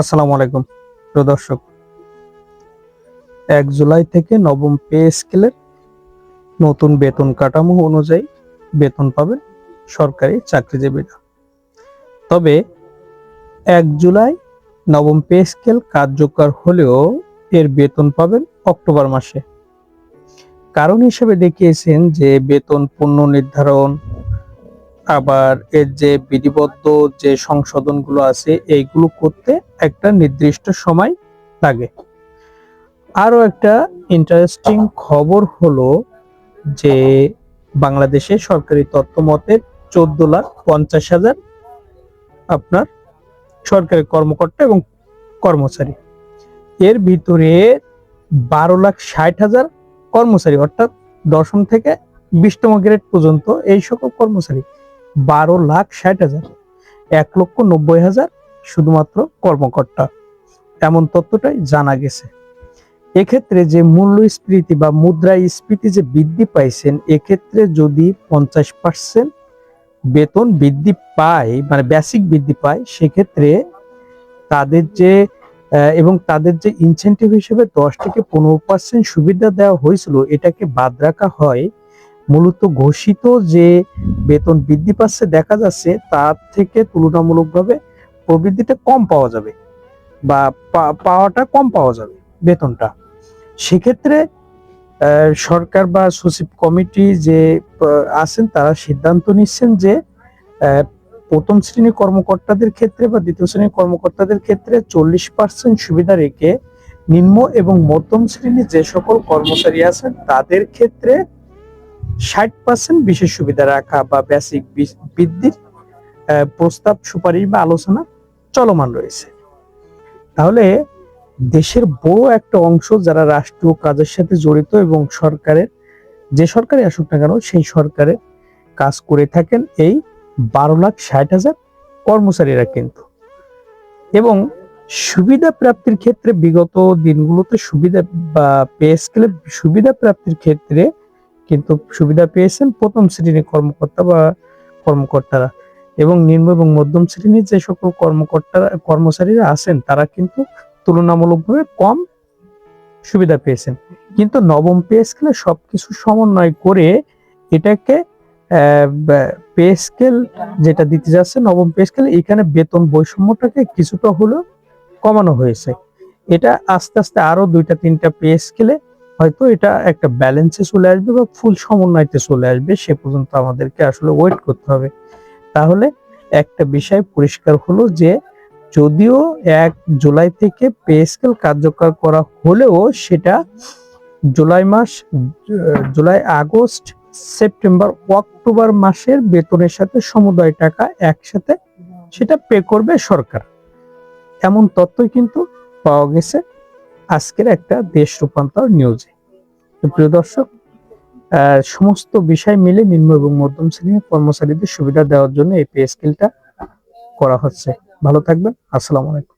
আসসালামু আলাইকুম প্রিয় দর্শক। 1 জুলাই থেকে নবম পে স্কেলের নতুন বেতন কাঠামো অনুযায়ী বেতন পাবেন সরকারি চাকরিজীবীরা। তবে 1 জুলাই নবম পে স্কেল কার্যকর হলেও এর বেতন পাবেন অক্টোবর মাসে। কারণ হিসেবে দেখিয়েছেন যে বেতন পুনর্নির্ধারণ, আবার এর যে বিধিবদ্ধ যে সংশোধনগুলো আছে এইগুলো করতে একটা নির্দিষ্ট সময় লাগে। আরো একটা ইন্টারেস্টিং খবর হলো যে বাংলাদেশে সরকারি তথ্য মতে 14,50,000 আপনার সরকারি কর্মকর্তা এবং কর্মচারী, এর ভিতরে 12,60,000 কর্মচারী, অর্থাৎ দশম থেকে 20তম গ্রেড পর্যন্ত এই সকল কর্মচারী 12,60,000, 1,90,000 শুধুমাত্র কর্মকর্তা, এমন তথ্যটাই জানা গেছে। এক্ষেত্রে যে মূল্যস্ফীতি বা মুদ্রাস্ফীতি যে বৃদ্ধি পাইছেন, এক্ষেত্রে যদি 50% বেতন বৃদ্ধি পায়, মানে বেসিক বৃদ্ধি পায়, সেক্ষেত্রে তাদের যে এবং তাদের যে ইনসেন্টিভ হিসেবে 10 থেকে 15% সুবিধা দেওয়া হয়েছিল, এটাকে বাদ রাখা হয়। মূলত ঘোষিত যে বেতন বৃদ্ধি পাচ্ছে দেখা যাচ্ছে তার থেকে তুলনামূলকভাবে প্রবৃদ্ধিটা কম পাওয়া যাবে বা পাওয়াটা কম পাওয়া যাবে বেতনটা। সেক্ষেত্রে সরকার বা সচিব কমিটি যে আছেন তারা সিদ্ধান্ত নিচ্ছেন যে প্রথম শ্রেণীর কর্মকর্তাদের ক্ষেত্রে বা দ্বিতীয় শ্রেণীর কর্মকর্তাদের ক্ষেত্রে 40% সুবিধা রেখে নিম্ন এবং মধ্যম শ্রেণীর যে সকল কর্মচারী আছেন তাদের ক্ষেত্রে 60% বিশেষ সুবিধা রাখা বা বেসিক বৃদ্ধির প্রস্তাব, সুপারিশ বা আলোচনা চলমান রয়েছে। তাহলে দেশের বড় একটা অংশ যারা রাষ্ট্রীয় কাজের সাথে জড়িত এবং সরকারের যে সরকারি আসুক না কেন সেই সরকারের কাজ করে থাকেন এই 12,60,000 কর্মচারীরা কিন্তু। এবং সুবিধা প্রাপ্তির ক্ষেত্রে বিগত দিনগুলোতে সুবিধা বা পে স্কেলে সুবিধা প্রাপ্তির ক্ষেত্রে কিন্তু সুবিধা পেয়েছেন প্রথম শ্রেণীর কর্মকর্তা বা কর্মকর্তারা, এবং নিম্ন এবং মধ্যম শ্রেণীর যে সকল কর্মচারীরা আছেন তারা কিন্তু তুলনামূলকভাবে কম সুবিধা পেয়েছেন। কিন্তু নবম পে স্কেলে সবকিছু সমন্বয় করে এটাকে পে স্কেল যেটা দিতে যাচ্ছে নবম পে স্কেল, এখানে বেতন বৈষম্যটাকে কিছুটা হলেও কমানো হয়েছে। এটা আস্তে আস্তে আরো 2-3টা পে স্কেলে হয়তো এটা একটা ব্যালেন্সে চলে আসবে বা ফুল সমন্বয়তে চলে আসবে, সে পর্যন্ত আমাদেরকে আসলে ওয়েট করতে হবে। তাহলে একটা বিষয় পরিষ্কার হলো যে যদিও 1 জুলাই থেকে পে স্কেল কার্যকর করা হলেও সেটা জুলাই, আগস্ট, সেপ্টেম্বর, অক্টোবর মাসের বেতনের সাথে সমুদায় টাকা একসাথে সেটা পে করবে সরকার, এমন তথ্যই কিন্তু পাওয়া গেছে আজকের একটা দেশ রূপান্তর নিউজে। তো প্রিয় দর্শক, সমস্ত বিষয় মিলে নিম্ন এবং মধ্যম শ্রেণীর কর্মচারীদের সুবিধা দেওয়ার জন্য এই পে স্কেলটা করা হচ্ছে। ভালো থাকবেন। আসসালামু আলাইকুম।